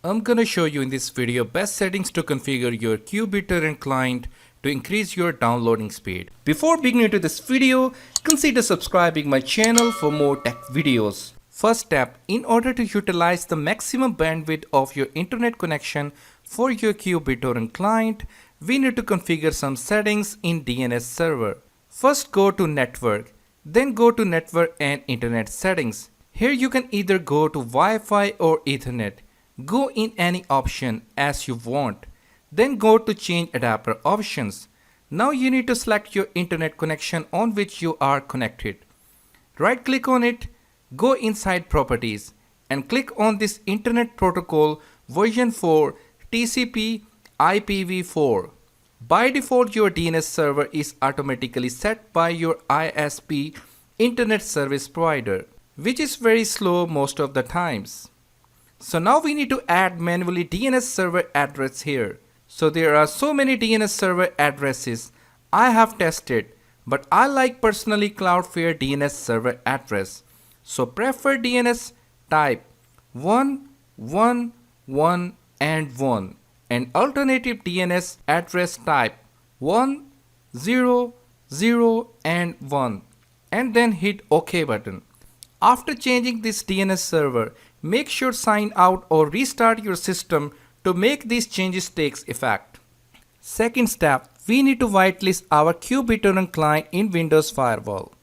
I'm gonna show you in this video best settings to configure your QBittorrent client to increase your downloading speed. Before beginning to this video, consider subscribing my channel for more tech videos. First step, in order to utilize the maximum bandwidth of your internet connection for your QBittorrent client, we need to configure some settings in DNS server. First go to network, then go to network and internet settings. Here you can either go to Wi-Fi or Ethernet. Go in any option as you want. Then go to change adapter options. Now you need to select your internet connection on which you are connected. Right click on it, go inside properties and click on this internet protocol version 4 TCP IPv4. By default your DNS server is automatically set by your ISP internet service provider, which is very slow most of the times. So now we need to add manually DNS server address here. So there are so many DNS server addresses I have tested, but I like personally Cloudflare DNS server address. So prefer DNS type 1, 1, 1 and 1 and alternative DNS address type 1, 0, 0 and 1 and then hit OK button. After changing this DNS server, make sure sign out or restart your system to make these changes take effect. Second step, we need to whitelist our QBittorrent client in Windows Firewall.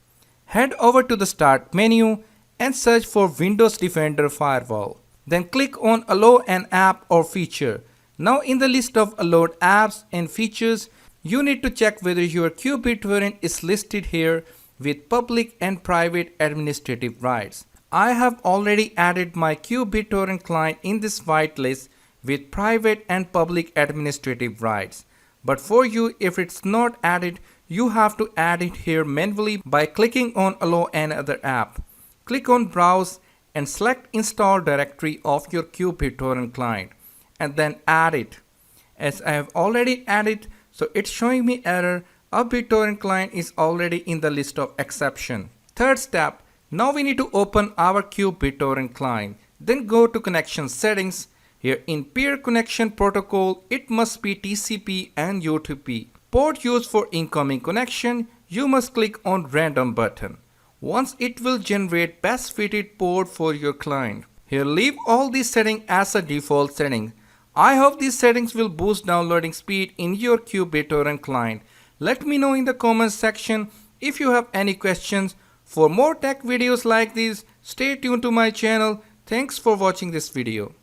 Head over to the Start menu and search for Windows Defender Firewall. Then click on Allow an app or feature. Now in the list of allowed apps and features, you need to check whether your QBittorrent is listed here with public and private administrative rights. I have already added my QBittorrent client in this whitelist with private and public administrative rights. But for you, if it's not added, you have to add it here manually by clicking on Allow another app. Click on Browse and select Install directory of your QBittorrent client and then add it. As I have already added, so it's showing me error. Our BitTorrent client is already in the list of exception. Third step, now we need to open our QBittorrent client. Then go to connection settings. Here in peer connection protocol, it must be TCP and UTP. Port used for incoming connection, you must click on random button. Once it will generate best fitted port for your client. Here leave all these settings as a default setting. I hope these settings will boost downloading speed in your QBittorrent client. Let me know in the comments section if you have any questions. For more tech videos like these, stay tuned to my channel. Thanks for watching this video.